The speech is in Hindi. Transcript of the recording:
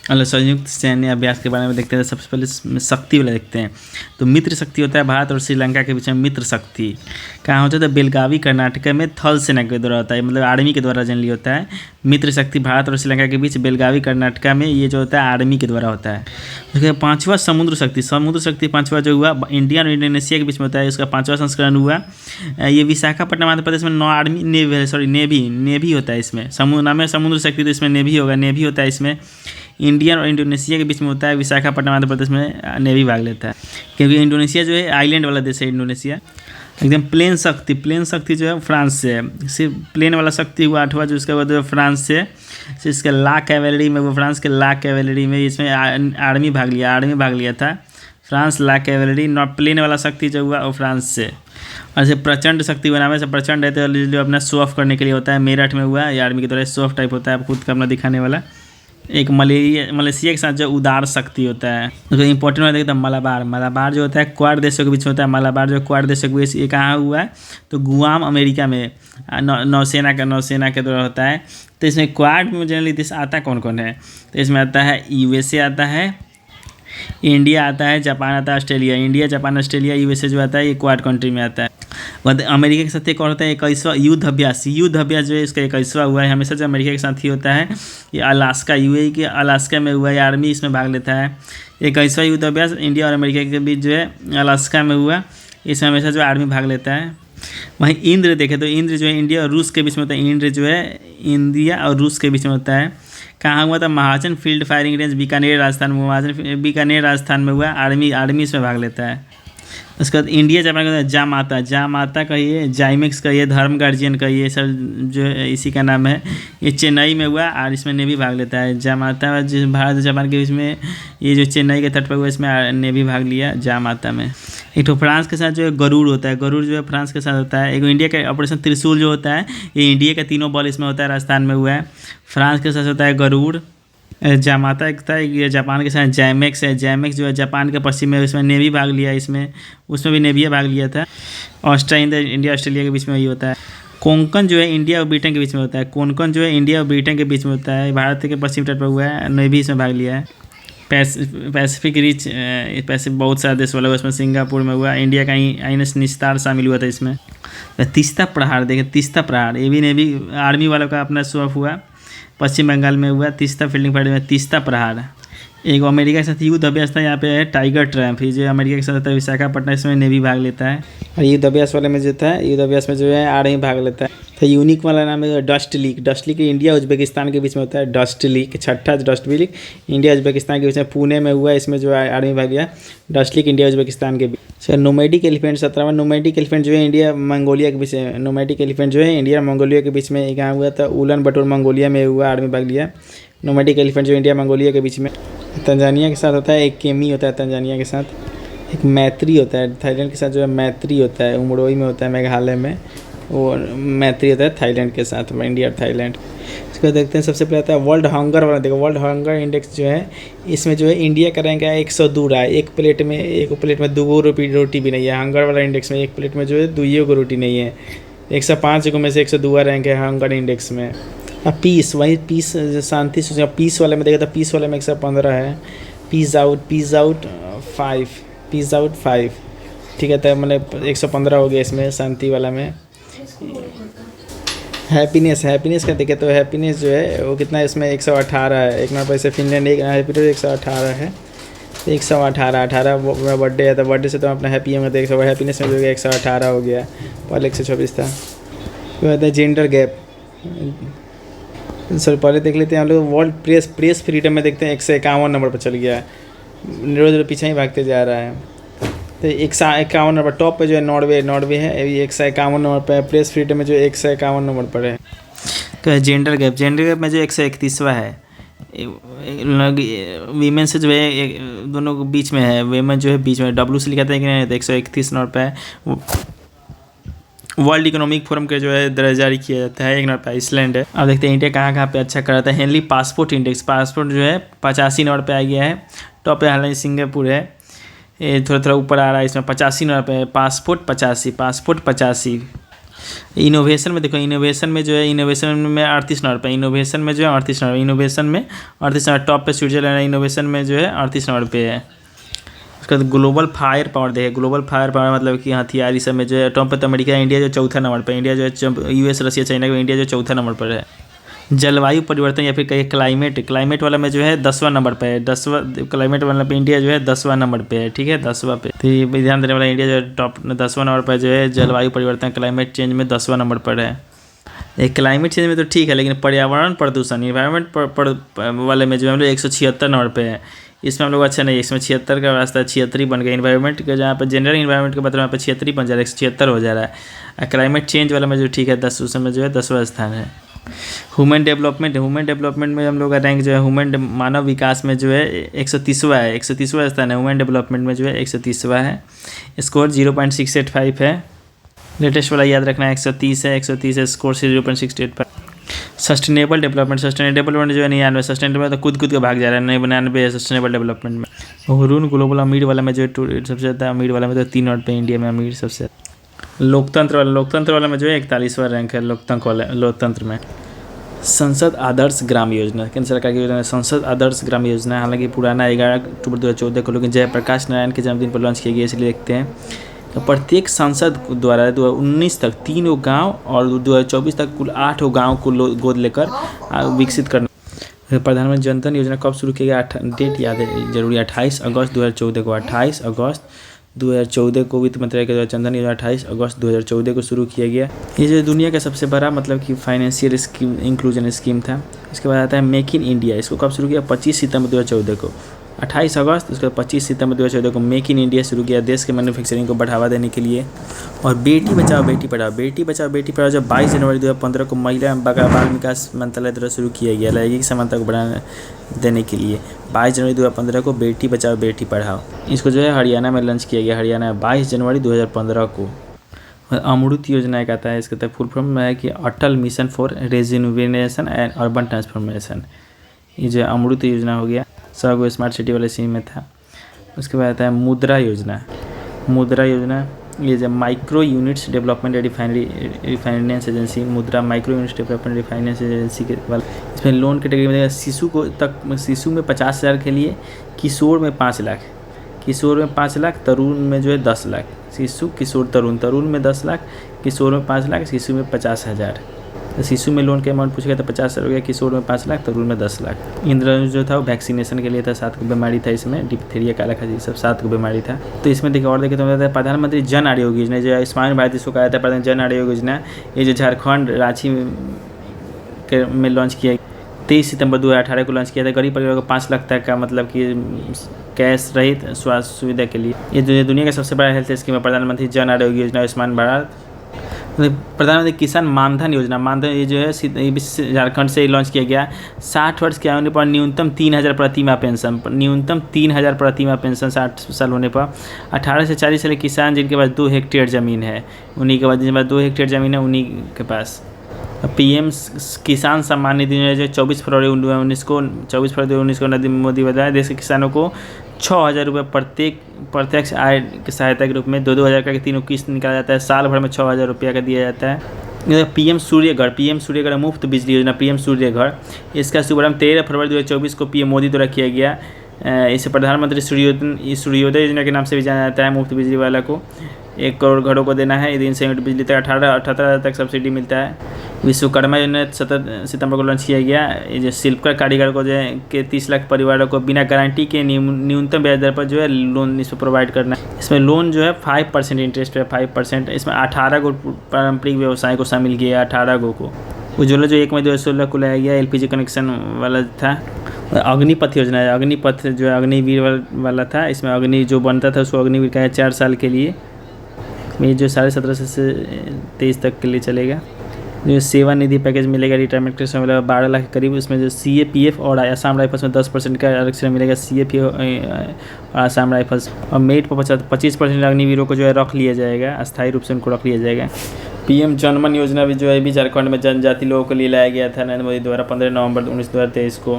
मतलब संयुक्त सैन्य अभ्यास के बारे में देखते हैं। सबसे पहले इसमें शक्ति वाला देखते हैं। तो मित्र शक्ति होता है भारत और श्रीलंका के बीच में मित्र शक्ति कहाँ होता है, तो बेलगावी कर्नाटक में थल सेना के द्वारा होता है, मतलब आर्मी के द्वारा जनरली होता है। मित्र शक्ति भारत और श्रीलंका के बीच बेलगावी कर्नाटक में ये जो होता है आर्मी के द्वारा होता है। उसके बाद पाँचवा समुद्र शक्ति पाँचवा जो हुआ इंडिया और इंडोनेशिया के बीच में होता है, उसका 5वां संस्करण हुआ। ये विशाखापट्टनम आंध्र प्रदेश में नौ आर्मी नेवी होता है इसमें। नाम है समुद्र शक्ति, तो इसमें नेवी होगा, नेवी होता है इसमें। इंडिया और इंडोनेशिया के बीच में होता है। विशाखापट्टनम आंध्र प्रदेश में नेवी भाग लेता है, क्योंकि इंडोनेशिया जो है आइलैंड वाला देश है इंडोनेशिया। एकदम प्लेन शक्ति जो है फ्रांस से है। सिर्फ प्लेन वाला शक्ति हुआ 8वां, जो उसके बाद फ्रांस से इसके ला कैवेलरी में, वो फ्रांस के ला कैवेलरी में इसमें आर्मी भाग लिया था फ्रांस। ला कैवेलरी नॉट प्लेन वाला शक्ति जो हुआ वो फ्रांस से। और जैसे प्रचंड शक्ति बनाने में से प्रचंड है तो जो अपना शो ऑफ करने के लिए होता है, मेरठ में हुआ ये आर्मी की तरह शो ऑफ टाइप होता है, खुद का अपना दिखाने वाला। एक मलेशिया के साथ जो उदार शक्ति होता है, उसको इंपॉर्टेंट होता है तो मलाबार जो होता है क्वाड देशों के बीच में होता है। मलाबार जो क्वाड देशों के बीच ये कहाँ हुआ है, तो गुआम अमेरिका में नौसेना के द्वारा होता है। तो इसमें क्वाड में जनरली देश आता कौन कौन है, तो इसमें आता है USA आता है, इंडिया आता है, जापान आता है, Australia. India, Japan, Australia, USA जो आता है ये क्वाड कंट्री में आता है। बाद अमेरिका के साथ एक और होता है 21वां युद्ध अभ्यास जो है इसका 21वां हुआ है। हमेशा जो अमेरिका के साथ ही होता है ये अलास्का, UAE के अलास्का में हुआ है, आर्मी इसमें भाग लेता है। 21वां युद्ध अभ्यास इंडिया और अमेरिका के बीच जो है अलास्का में हुआ, इसमें हमेशा जो आर्मी भाग लेता है। वहीं इंद्र देखें तो इंद्र जो है इंडिया और रूस के बीच में होता है। इंद्र जो है इंडिया और रूस के बीच में होता है। कहाँ हुआ था, Mahajan field firing range Bikaner Rajasthan में हुआ, आर्मी इसमें भाग लेता है। उसके बाद इंडिया जापान का जामाता कहिए, जाइमेक्स कहिए, धर्म गार्जियन कहिए, सर जो है इसी का नाम है। ये चेन्नई में हुआ और इसमें नेवी भाग लेता है। जामाता जो भारत और जापान के बीच में ये जो चेन्नई के तट पर हुआ, इसमें नेवी भाग लिया जामाता में। एक तो फ्रांस के साथ जो है गरुड़ होता है, गरुड़ जो है फ्रांस के साथ होता है। एक इंडिया का ऑपरेशन त्रिशूल जो होता है ये इंडिया का 3 बॉल इसमें होता है, राजस्थान में हुआ है। फ्रांस के साथ होता है गरुड़। जामाता एक था, ये जापान के साथ जैमेक्स है। जैमेक्स जो है जापान के पश्चिम में, उसमें नेवी भाग लिया, उसमें भी नेवी भाग लिया था। इंडिया ऑस्ट्रेलिया के बीच में यही होता है। कोंकण जो है इंडिया और ब्रिटेन के बीच में होता है। कोंकण जो है इंडिया और ब्रिटेन के बीच में होता है, भारत के पश्चिम तट पर हुआ है, नेवी इसमें भाग लिया है। पैसिफिक रिच बहुत सारे देश वाला हुआ, इसमें सिंगापुर में हुआ। इंडिया का आईएनएस निस्तार शामिल हुआ था इसमें। तीस्ता प्रहार देखें, तीस्ता प्रहार ये भी नेवी आर्मी वालों का अपना शो ऑफ हुआ, पश्चिम बंगाल में हुआ। तीस्ता फील्डिंग फाइट में तीस्ता प्रहार। एक अमेरिका के साथ युद्ध अभ्यास था, यहाँ पे है टाइगर ट्रैम्प, ये जो अमेरिका के साथ होता है विशाखापट्टनम, इसमें नेवी भाग लेता है। और युद्ध अभ्यास वाले में जो था, युद्ध अभ्यास में जो है आर्मी भाग लेता है। तो यूनिक वाला नाम है डस्ट लीक इंडिया उज्बेकिस्तान के बीच में होता है। डस्ट लीक 6ठा डस्ट लीक इंडिया उज्बेकिस्तान के बीच में पुणे में हुआ, इसमें जो आर्मी भाग लिया। डस्ट लीक इंडिया उज्बेकिस्तान के बीच। नोमैडिक एलिफेंट 17वां नोमैडिक एलिफेंट जो है इंडिया मंगोलिया के बीच में, नोमैडिक एलिफेंट जो है इंडिया मंगोलिया के बीच में कहाँ हुआ था, उलन बटोर मंगोलिया में हुआ, आर्मी भाग लिया। नोमैडिक एलिफेंट जो इंडिया मंगोलिया के बीच में। तंजानिया के साथ होता है, एक केमी होता है तंजानिया के साथ। एक मैत्री होता है थाईलैंड के साथ, जो है मैत्री होता है, उमरोई में होता है, मेघालय में। और मैत्री होता है थाईलैंड के साथ, इंडिया और थाईलैंड। इसको देखते हैं। सबसे पहले आता है वर्ल्ड हंगर वाला, देखो वर्ल्ड हंगर इंडेक्स जो है इसमें जो है इंडिया का रैंक है 102 रहा है। एक प्लेट में 2 रोटी भी नहीं है। हंगर वाला इंडेक्स में एक प्लेट में जो है 2 रोटी नहीं है। 105 में से 102 रैंक है हंगर इंडेक्स में। अब पीस, वही पीस शांति सूचना, पीस वाले में देखा था, पीस वाले में 115 है। पीस आउट 5 ठीक है, तो मतलब 115 हो गया इसमें शांति वाला में। हैप्पीनेस का देखे तो हैप्पीनेस जो है वो कितना है, इसमें 118 है। एक नंबर से फिनलैंड हैप्पीनेस 118 है। 118 बर्थडे है, तो बर्थडे से तो अपना हैप्पी होंगे, देख सकते हैप्पीनेस में जो है 118 हो गया, पहले 124 था। वो होता है जेंडर गैप। सर पहले देख लेते हैं हम लोग वर्ल्ड प्रेस फ्रीडम में, देखते हैं 151 नंबर पर चल गया है, रोज पीछे ही भागते जा रहा है। तो 151 नंबर टॉप पे जो है नॉर्वे है, अभी 151 नंबर पर। प्रेस फ्रीडम में जो 151 नंबर पर है। तो जेंडर गैप में जो 131वां है। वीमेन से जो है दोनों के बीच में है, वीमेन जो है बीच में W से लिखा था कि नहीं, तो 131 नंबर पर है। वर्ल्ड इकोनॉमिक फोरम के जो है दर्जा जारी किया जाता है, एक नंबर पर आइसलैंड है। अब देखते हैं इंडिया कहाँ पे अच्छा कर रहा है। हेनली पासपोर्ट इंडेक्स, पासपोर्ट जो है 85 नंबर पे आ गया है। टॉप पे हालांकि सिंगापुर है, ये थोड़ा ऊपर आ रहा है, इसमें 85 नंबर पे पासपोर्ट 85। इनोवेशन में देखो, इनोवेशन में जो है, इनोवेशन में 38 नंबर पे, इनोवेशन में जो है 38 नंबर, इनोवेशन में 38 नंबर टॉप पे स्विट्जरलैंड इनोवेशन में जो है 38 नंबर पे है। उसके बाद ग्लोबल फायर पावर देखे, ग्लोबल फायर पावर मतलब कि हथियार इस सब में जो है टॉप पे तो अमेरिका, इंडिया जो चौथा नंबर पर, इंडिया जो है यूएस रशिया चाइना का, इंडिया जो चौथा नंबर पर है। जलवायु परिवर्तन या फिर कहीं क्लाइमेट, क्लाइमेट वाला में जो है 10वां नंबर पे है, 10वां क्लाइमेट वाला पे इंडिया जो है 10वां नंबर पे है, ठीक है 10वां पे। तो ये ध्यान देने वाला, इंडिया जो है टॉप 10वां नंबर पर जो है जलवायु परिवर्तन क्लाइमेट चेंज में 10वां नंबर पर है। एक क्लाइमेट चेंज में तो ठीक है, लेकिन पर्यावरण प्रदूषण इन्वायरमेंट वाले में जो है हम लोग 176 नंबर पे है। इसमें हम लोग अच्छा नहीं, इसमें 76 का रास्ता 76 बन गया। इन्वायरमेंट का जहाँ पर जनरल इन्वायरमेंट के मतलब वहाँ पर 76 बन जा रहा है, 176 हो जा रहा है। क्लाइमेट चेंज वाला में जो ठीक है 10, उसमें जो है 10वां स्थान है। ह्यूमन डेवलपमेंट में हम लोग का रैंक जो है ह्यूमन मानव विकास में जो है 130वां है, 130वां स्थान है। ह्यूमन डेवलपमेंट में जो है 130वां है। स्कोर 0.685 है। लेटेस्ट वाला याद रखना है 130 है, 130 है स्कोर से 0.685। सस्टेनेबल डेवलपमेंट जो है 99, सस्टेनेबल तो कूद के भाग जा रहा है, 99 है सस्टेनेबल डेवलपमेंट में। हुरून ग्लोबल अमीर वाला में जो है सबसे ज़्यादा अमीर वाला में तो 3 नंबर पे इंडिया में अमीर सबसे। लोकतंत्र वाला में जो है 41वां रैंक है लोकतंत्र में। संसद आदर्श ग्राम योजना केंद्र सरकार की योजना है, संसद आदर्श ग्राम योजना। हालांकि पुराना 11 अक्टूबर 2014 को लेकिन जयप्रकाश नारायण के जन्मदिन पर लॉन्च किया गया, इसलिए देखते हैं। तो प्रत्येक सांसद द्वारा 2019 तक 3 गाँव और 2024 तक कुल 8 गाँव को गोद लेकर विकसित करना। प्रधानमंत्री जनधन योजना कब शुरू किया गया, डेट याद है जरूरी, 28 अगस्त 2014 को, 28 अगस्त 2014 को वित्त मंत्रालय के द्वारा जनधन योजना 28 अगस्त 2014 को शुरू किया गया। ये जो दुनिया का सबसे बड़ा मतलब कि फाइनेंशियल स्कीम इंक्लूजन स्कीम था। इसके बाद आता है मेक इन इंडिया, इसको कब शुरू किया, 25 सितंबर 2014 को, 28 अगस्त उसके बाद 25 सितंबर 2014 को मेक इन इंडिया शुरू किया, देश के मैन्युफैक्चरिंग को बढ़ावा देने के लिए। और बेटी बचाओ बेटी पढ़ाओ जब 22 जनवरी 2015 को महिला एवं बाल विकास मंत्रालय द्वारा शुरू किया गया, लैंगिक समानता को बढ़ावा देने के लिए 22 जनवरी 2015 को बेटी बचाओ बेटी पढ़ाओ। इसको जो है हरियाणा में लॉन्च किया गया, हरियाणा में 22 जनवरी 2015 को। अमृत योजना एक आता है, इसका तो फुल फॉर्म है कि Atal mission for renovation and urban transformation. ये जो अमृत योजना हो गया, सब स्मार्ट सिटी वाले स्कीम में था। उसके बाद आता है मुद्रा योजना, ये जो micro units development refinance agency, Mudra micro units development refinance agency के वाले, इसमें लोन कैटेगरी में शिशु में 50,000 के लिए, किशोर में 5 लाख, तरुण में जो है 10 लाख, शिशु किशोर तरुण में 10 लाख, किशोर में 5 लाख, शिशु में 50,000। तो शिशु में लोन का अमाउंट पूछेगा तो 50,000 हो गया, किशोर में 5 लाख, तरुण में 10 लाख। इंद्रधनुष जो था वो वैक्सीनेशन के लिए था, 7 को बीमारी था इसमें, डिप्थीरिया, काला खांसी सब 7 को बीमारी था। तो इसमें देखिए और देखें तो प्रधानमंत्री जन आरोग्य योजना, जो आयुष्मान भारत इसको कहा जाता है प्रधानमंत्री जन आरोग्य योजना, ये जो झारखंड रांची में लॉन्च किया 23 सितंबर 2018 को लॉन्च किया था। गरीब परिवार को 5 लाख तक का मतलब कि कैश रहित स्वास्थ्य सुविधा के लिए। ये जो दुनिया का सबसे बड़ा हेल्थ स्कीम है प्रधानमंत्री जन आरोग्य योजना, आयुष्मान भारत। प्रधानमंत्री किसान मानधन योजना, ये जो है झारखंड से लॉन्च किया गया। 60 वर्ष के होने पर न्यूनतम 3,000 प्रतिमाह पेंशन, 60 साल होने पर। 18 से 40 साल किसान जिनके पास 2 हेक्टेयर ज़मीन है, उन्हीं के पास, जिनके पास 2 हेक्टेयर ज़मीन है उन्हीं के पास। पीएम किसान सम्मान निधि योजना जो 24 फरवरी 2019 को नरेंद्र मोदी बताया, देश के किसानों को 6,000 रुपये प्रत्यक्ष आय की सहायता के रूप में 2,000 का 3 किस्त निकाला जाता है। साल भर में 6,000 रुपया का दिया जाता है। पीएम सूर्यघर मुफ्त बिजली योजना, पीएम सूर्यघर, इसका शुभारंभ 13 फरवरी 2024 को पीएम मोदी द्वारा किया गया। इसे प्रधानमंत्री सूर्योदय योजना के नाम से भी जाना जाता है। मुफ्त बिजली वाला को 1 करोड़ घरों को देना है। दिन से बिजली तक 18,000 तक सब्सिडी मिलता है। विश्वकर्मा योजना 17 सितंबर को लॉन्च किया गया। ये जो शिल्पकार कारीगर को जो है के 30 लाख परिवारों को बिना गारंटी के न्यूनतम ब्याज दर पर जो है लोन इसमें प्रोवाइड करना है। इसमें लोन जो है 5% इंटरेस्ट है, 5%। इसमें 18 को पारंपरिक व्यवसाय को शामिल किया, 18 को। उज्ज्वला जो 1 मई 2016 को लाया गया, LPG कनेक्शन वाला था। अग्निपथ योजना है, अग्निपथ जो है अग्निवीर वाला था। इसमें अग्नि जो बनता था उसको अग्निवीर का है 4 साल के लिए। ये जो 17.5 से 23 तक के लिए चलेगा। जो सेवा निधि पैकेज मिलेगा रिटायरमेंट के समय मिलेगा 12 लाख के करीब। उसमें जो CAPF और आसाम राइफल्स में 10% का आरक्षण मिलेगा, CAPF और आसाम राइफल्स। और मेट पर 25% अग्निवीरों को जो है रख लिया जाएगा, अस्थायी रूप से उनको रख लिया जाएगा। PM जनमन योजना भी जो है भी झारखंड में जनजाति लोगों के लिए लाया गया था नरेंद्र मोदी द्वारा 15 नवंबर 2023 को।